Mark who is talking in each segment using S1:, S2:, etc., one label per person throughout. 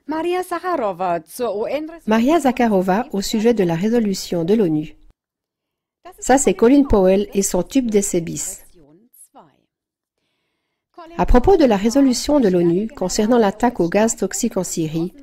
S1: Maria Zakharova au sujet de la résolution de l'ONU. Ça, c'est Colin Powell et son tube d'essai bis. À propos de la résolution de l'ONU concernant l'attaque au gaz toxique en Syrie,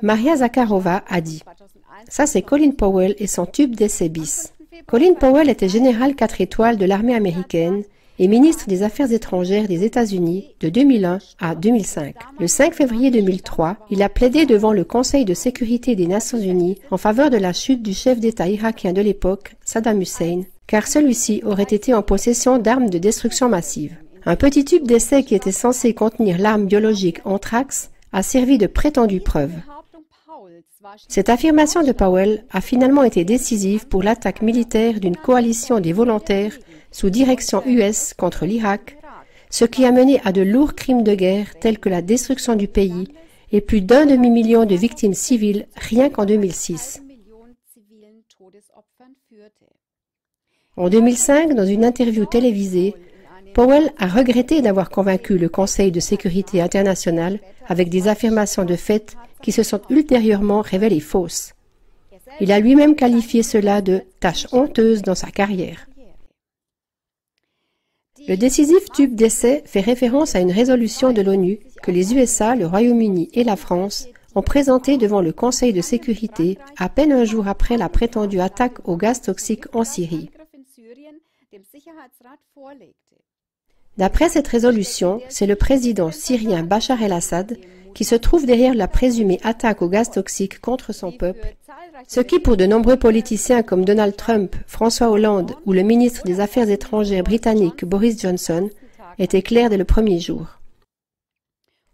S1: Maria Zakharova a dit « Ça, c'est Colin Powell et son tube d'essai bis ». Colin Powell était général 4 étoiles de l'armée américaine et ministre des Affaires étrangères des États-Unis de 2001 à 2005. Le 5 février 2003, il a plaidé devant le Conseil de sécurité des Nations Unies en faveur de la chute du chef d'État irakien de l'époque, Saddam Hussein, car celui-ci aurait été en possession d'armes de destruction massive. Un petit tube d'essai qui était censé contenir l'arme biologique anthrax a servi de prétendue preuve. Cette affirmation de Powell a finalement été décisive pour l'attaque militaire d'une coalition des volontaires sous direction US contre l'Irak, ce qui a mené à de lourds crimes de guerre tels que la destruction du pays et plus d'1 demi-million de victimes civiles rien qu'en 2006. En 2005, dans une interview télévisée, Powell a regretté d'avoir convaincu le Conseil de sécurité international avec des affirmations de fait qui se sont ultérieurement révélées fausses. Il a lui-même qualifié cela de « tâche honteuse dans sa carrière ». Le décisif tube d'essai fait référence à une résolution de l'ONU que les USA, le Royaume-Uni et la France ont présentée devant le Conseil de sécurité à peine un jour après la prétendue attaque au gaz toxique en Syrie. D'après cette résolution, c'est le président syrien Bachar el-Assad qui se trouve derrière la présumée attaque au gaz toxique contre son peuple, ce qui pour de nombreux politiciens comme Donald Trump, François Hollande ou le ministre des Affaires étrangères britannique Boris Johnson était clair dès le premier jour.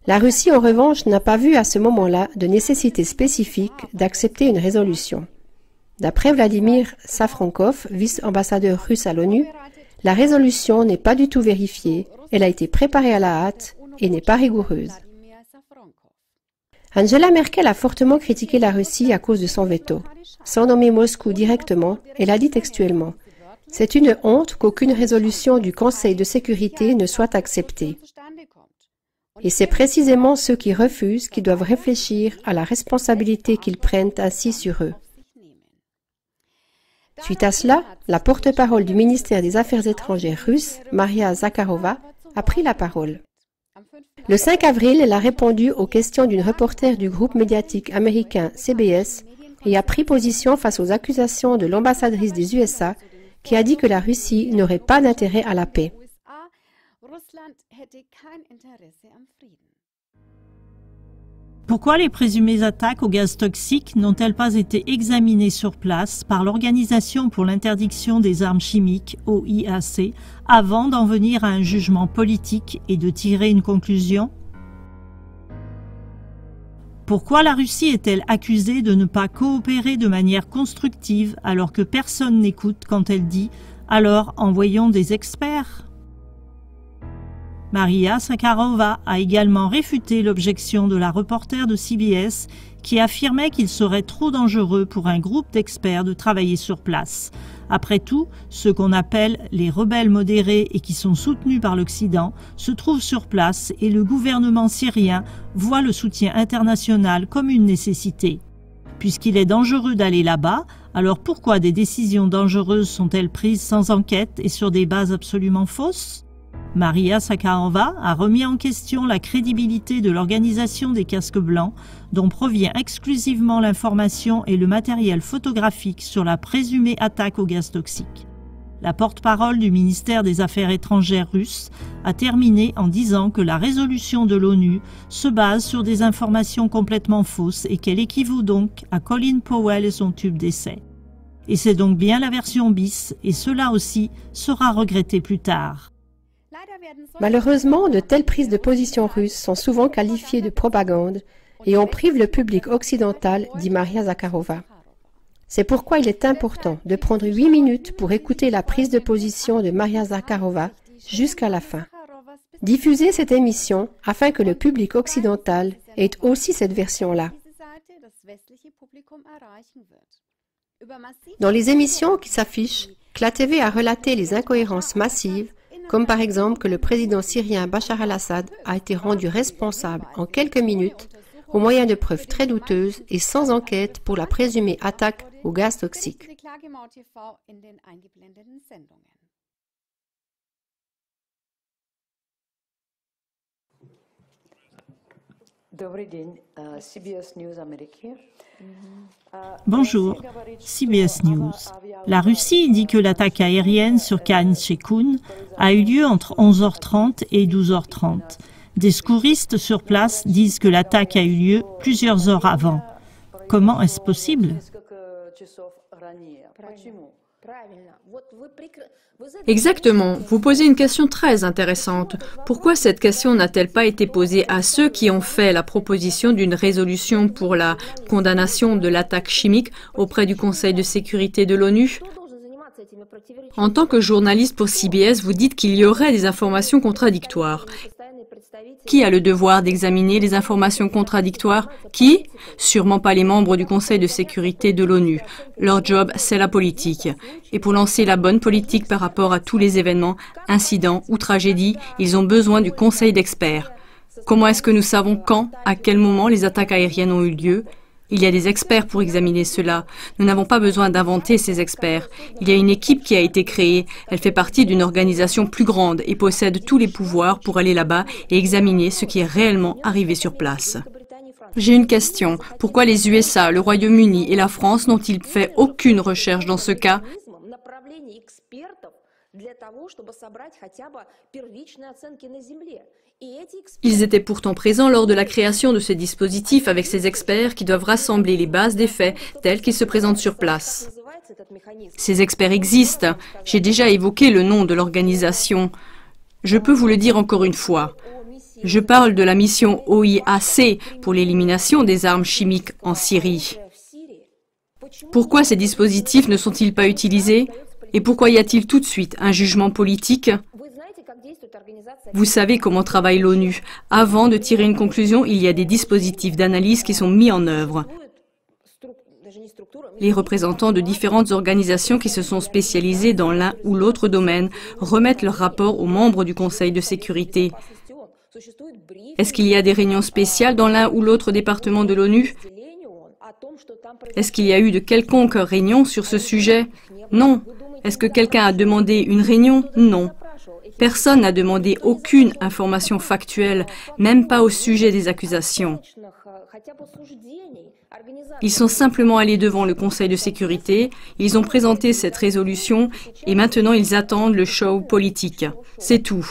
S1: La Russie, en revanche, n'a pas vu à ce moment-là de nécessité spécifique d'accepter une résolution. D'après Vladimir Safronkov, vice-ambassadeur russe à l'ONU, la résolution n'est pas du tout vérifiée, elle a été préparée à la hâte et n'est pas rigoureuse. Angela Merkel a fortement critiqué la Russie à cause de son veto. Sans nommer Moscou directement, elle a dit textuellement « C'est une honte qu'aucune résolution du Conseil de sécurité ne soit acceptée. » Et c'est précisément ceux qui refusent qui doivent réfléchir à la responsabilité qu'ils prennent ainsi sur eux. Suite à cela, la porte-parole du ministère des Affaires étrangères russe, Maria Zakharova, a pris la parole. Le 5 avril, elle a répondu aux questions d'une reporter du groupe médiatique américain CBS et a pris position face aux accusations de l'ambassadrice des USA qui a dit que la Russie n'aurait pas d'intérêt à la paix.
S2: Pourquoi les présumées attaques au gaz toxique n'ont-elles pas été examinées sur place par l'Organisation pour l'interdiction des armes chimiques, OIAC, avant d'en venir à un jugement politique et de tirer une conclusion? Pourquoi la Russie est-elle accusée de ne pas coopérer de manière constructive alors que personne n'écoute quand elle dit « alors envoyons des experts » ? Maria Zakharova a également réfuté l'objection de la reporter de CBS qui affirmait qu'il serait trop dangereux pour un groupe d'experts de travailler sur place. Après tout, ceux qu'on appelle les rebelles modérés et qui sont soutenus par l'Occident se trouvent sur place et le gouvernement syrien voit le soutien international comme une nécessité. Puisqu'il est dangereux d'aller là-bas, alors pourquoi des décisions dangereuses sont-elles prises sans enquête et sur des bases absolument fausses ? Maria Zakharova a remis en question la crédibilité de l'organisation des casques blancs, dont provient exclusivement l'information et le matériel photographique sur la présumée attaque au gaz toxique. La porte-parole du ministère des Affaires étrangères russe a terminé en disant que la résolution de l'ONU se base sur des informations complètement fausses et qu'elle équivaut donc à Colin Powell et son tube d'essai. Et c'est donc bien la version bis, et cela aussi sera regretté plus tard.
S1: Malheureusement, de telles prises de position russes sont souvent qualifiées de propagande et on prive le public occidental, dit Maria Zakharova. C'est pourquoi il est important de prendre 8 minutes pour écouter la prise de position de Maria Zakharova jusqu'à la fin. Diffusez cette émission afin que le public occidental ait aussi cette version-là. Dans les émissions qui s'affichent, CLA TV a relaté les incohérences massives, comme par exemple que le président syrien Bachar el-Assad a été rendu responsable en quelques minutes au moyen de preuves très douteuses et sans enquête pour la présumée attaque au gaz toxique.
S2: Bonjour, CBS News. La Russie dit que l'attaque aérienne sur Khan Sheikhoun a eu lieu entre 11h30 et 12h30. Des secouristes sur place disent que l'attaque a eu lieu plusieurs heures avant. Comment est-ce possible?
S3: Exactement. Vous posez une question très intéressante. Pourquoi cette question n'a-t-elle pas été posée à ceux qui ont fait la proposition d'une résolution pour la condamnation de l'attaque chimique auprès du Conseil de sécurité de l'ONU? En tant que journaliste pour CBS, vous dites qu'il y aurait des informations contradictoires. Qui a le devoir d'examiner les informations contradictoires? Qui? Sûrement pas les membres du Conseil de sécurité de l'ONU. Leur job, c'est la politique. Et pour lancer la bonne politique par rapport à tous les événements, incidents ou tragédies, ils ont besoin du Conseil d'experts. Comment est-ce que nous savons quand, à quel moment les attaques aériennes ont eu lieu? Il y a des experts pour examiner cela. Nous n'avons pas besoin d'inventer ces experts. Il y a une équipe qui a été créée. Elle fait partie d'une organisation plus grande et possède tous les pouvoirs pour aller là-bas et examiner ce qui est réellement arrivé sur place. J'ai une question. Pourquoi les USA, le Royaume-Uni et la France n'ont-ils fait aucune recherche dans ce cas? Ils étaient pourtant présents lors de la création de ces dispositifs avec ces experts qui doivent rassembler les bases des faits tels qu'ils se présentent sur place. Ces experts existent. J'ai déjà évoqué le nom de l'organisation. Je peux vous le dire encore une fois. Je parle de la mission OIAC pour l'élimination des armes chimiques en Syrie. Pourquoi ces dispositifs ne sont-ils pas utilisés? Et pourquoi y a-t-il tout de suite un jugement politique? Vous savez comment travaille l'ONU. Avant de tirer une conclusion, il y a des dispositifs d'analyse qui sont mis en œuvre. Les représentants de différentes organisations qui se sont spécialisées dans l'un ou l'autre domaine remettent leur rapport aux membres du Conseil de sécurité. Est-ce qu'il y a des réunions spéciales dans l'un ou l'autre département de l'ONU? Est-ce qu'il y a eu de quelconques réunions sur ce sujet? Non. Est-ce que quelqu'un a demandé une réunion? Non. Personne n'a demandé aucune information factuelle, même pas au sujet des accusations. Ils sont simplement allés devant le Conseil de sécurité, ils ont présenté cette résolution et maintenant ils attendent le show politique. C'est tout.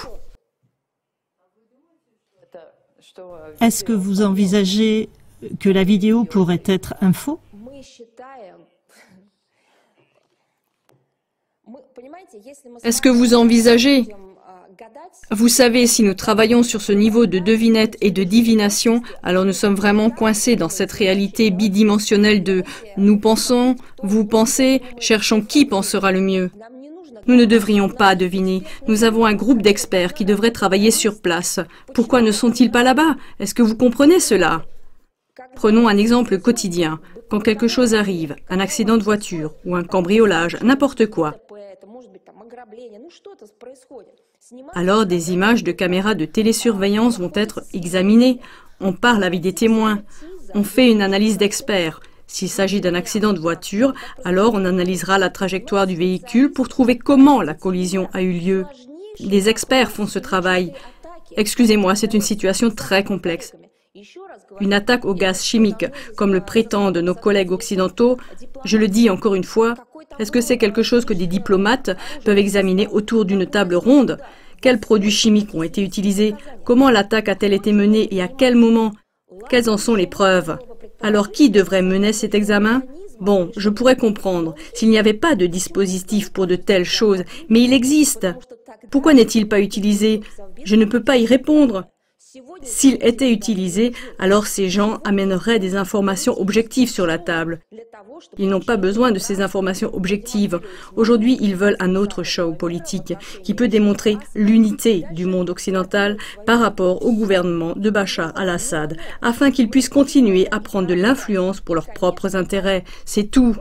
S2: Est-ce que vous envisagez que la vidéo pourrait être un faux?
S3: Est-ce que vous envisagez? Vous savez, si nous travaillons sur ce niveau de devinette et de divination, alors nous sommes vraiment coincés dans cette réalité bidimensionnelle de « nous pensons, vous pensez, cherchons qui pensera le mieux ». Nous ne devrions pas deviner. Nous avons un groupe d'experts qui devraient travailler sur place. Pourquoi ne sont-ils pas là-bas? Est-ce que vous comprenez cela? Prenons un exemple quotidien. Quand quelque chose arrive, un accident de voiture ou un cambriolage, n'importe quoi, alors des images de caméras de télésurveillance vont être examinées. On parle avec des témoins. On fait une analyse d'experts. S'il s'agit d'un accident de voiture, alors on analysera la trajectoire du véhicule pour trouver comment la collision a eu lieu. Des experts font ce travail. Excusez-moi, c'est une situation très complexe. Une attaque au gaz chimique, comme le prétendent nos collègues occidentaux, je le dis encore une fois, est-ce que c'est quelque chose que des diplomates peuvent examiner autour d'une table ronde? Quels produits chimiques ont été utilisés? Comment l'attaque a-t-elle été menée et à quel moment? Quelles en sont les preuves? Alors qui devrait mener cet examen? Bon, je pourrais comprendre s'il n'y avait pas de dispositif pour de telles choses, mais il existe. Pourquoi n'est-il pas utilisé? Je ne peux pas y répondre. S'il était utilisé, alors ces gens amèneraient des informations objectives sur la table. Ils n'ont pas besoin de ces informations objectives. Aujourd'hui, ils veulent un autre show politique qui peut démontrer l'unité du monde occidental par rapport au gouvernement de Bachar al-Assad, afin qu'ils puissent continuer à prendre de l'influence pour leurs propres intérêts. C'est tout.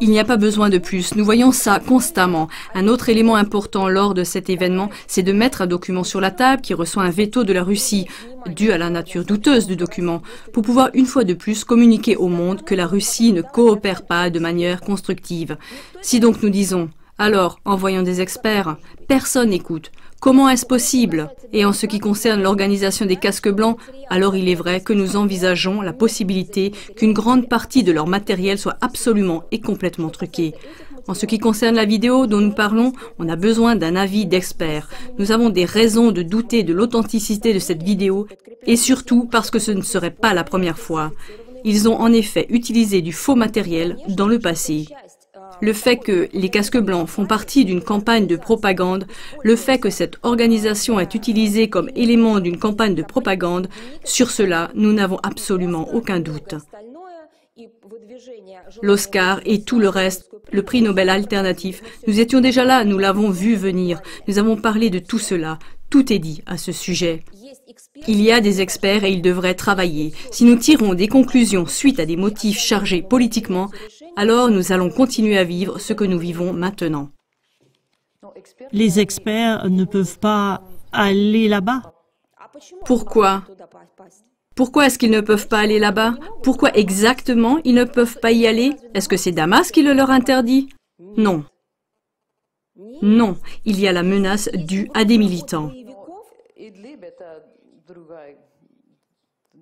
S3: Il n'y a pas besoin de plus. Nous voyons ça constamment. Un autre élément important lors de cet événement, c'est de mettre un document sur la table qui reçoit un veto de la Russie, dû à la nature douteuse du document, pour pouvoir une fois de plus communiquer au monde que la Russie ne coopère pas de manière constructive. Si donc nous disons, alors, envoyons des experts, personne n'écoute. Comment est-ce possible? Et en ce qui concerne l'organisation des casques blancs, alors il est vrai que nous envisageons la possibilité qu'une grande partie de leur matériel soit absolument et complètement truqué. En ce qui concerne la vidéo dont nous parlons, on a besoin d'un avis d'experts. Nous avons des raisons de douter de l'authenticité de cette vidéo, et surtout parce que ce ne serait pas la première fois. Ils ont en effet utilisé du faux matériel dans le passé. Le fait que les casques blancs font partie d'une campagne de propagande, le fait que cette organisation est utilisée comme élément d'une campagne de propagande, sur cela, nous n'avons absolument aucun doute. L'Oscar et tout le reste, le prix Nobel alternatif, nous étions déjà là, nous l'avons vu venir, nous avons parlé de tout cela, tout est dit à ce sujet. Il y a des experts et ils devraient travailler. Si nous tirons des conclusions suite à des motifs chargés politiquement, alors nous allons continuer à vivre ce que nous vivons maintenant.
S2: Les experts ne peuvent pas aller là-bas.
S3: Pourquoi? Pourquoi est-ce qu'ils ne peuvent pas aller là-bas? Pourquoi exactement ils ne peuvent pas y aller? Est-ce que c'est Damas qui le leur interdit? Non. Non, il y a la menace due à des militants.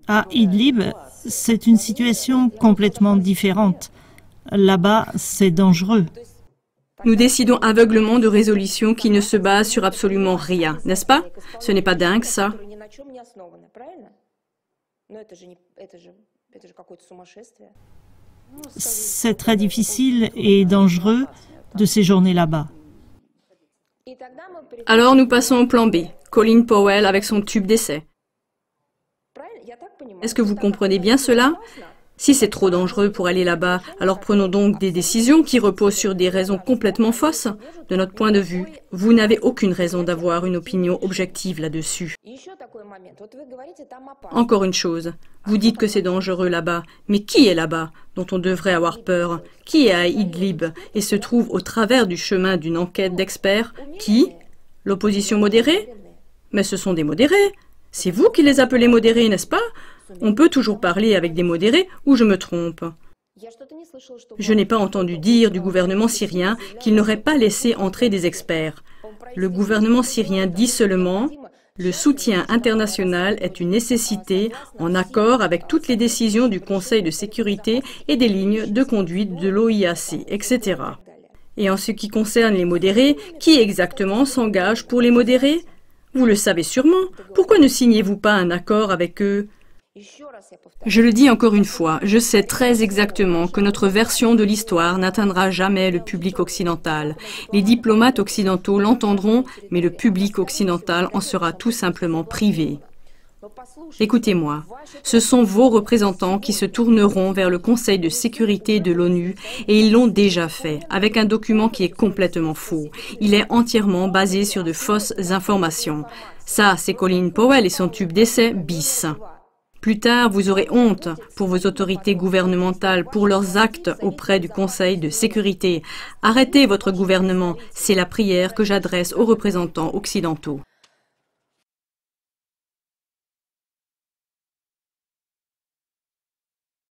S2: À Idlib, c'est une situation complètement différente. Là-bas, c'est dangereux.
S3: Nous décidons aveuglement de résolutions qui ne se basent sur absolument rien, n'est-ce pas? Ce n'est pas dingue, ça?
S2: C'est très difficile et dangereux de séjourner là-bas.
S3: Alors nous passons au plan B, Colin Powell avec son tube d'essai. Est-ce que vous comprenez bien cela? Si c'est trop dangereux pour aller là-bas, alors prenons donc des décisions qui reposent sur des raisons complètement fausses. De notre point de vue, vous n'avez aucune raison d'avoir une opinion objective là-dessus. Encore une chose, vous dites que c'est dangereux là-bas, mais qui est là-bas, dont on devrait avoir peur? Qui est à Idlib et se trouve au travers du chemin d'une enquête d'experts? Qui? L'opposition modérée? Mais ce sont des modérés. C'est vous qui les appelez modérés, n'est-ce pas? On peut toujours parler avec des modérés ou je me trompe. Je n'ai pas entendu dire du gouvernement syrien qu'il n'aurait pas laissé entrer des experts. Le gouvernement syrien dit seulement « Le soutien international est une nécessité en accord avec toutes les décisions du Conseil de sécurité et des lignes de conduite de l'OIAC, etc. » Et en ce qui concerne les modérés, qui exactement s'engage pour les modérés? Vous le savez sûrement. Pourquoi ne signez-vous pas un accord avec eux? Je le dis encore une fois, je sais très exactement que notre version de l'histoire n'atteindra jamais le public occidental. Les diplomates occidentaux l'entendront, mais le public occidental en sera tout simplement privé. Écoutez-moi, ce sont vos représentants qui se tourneront vers le Conseil de sécurité de l'ONU et ils l'ont déjà fait, avec un document qui est complètement faux. Il est entièrement basé sur de fausses informations. Ça, c'est Colin Powell et son tube d'essai bis. Plus tard, vous aurez honte pour vos autorités gouvernementales, pour leurs actes auprès du Conseil de sécurité. Arrêtez votre gouvernement, c'est la prière que j'adresse aux représentants occidentaux.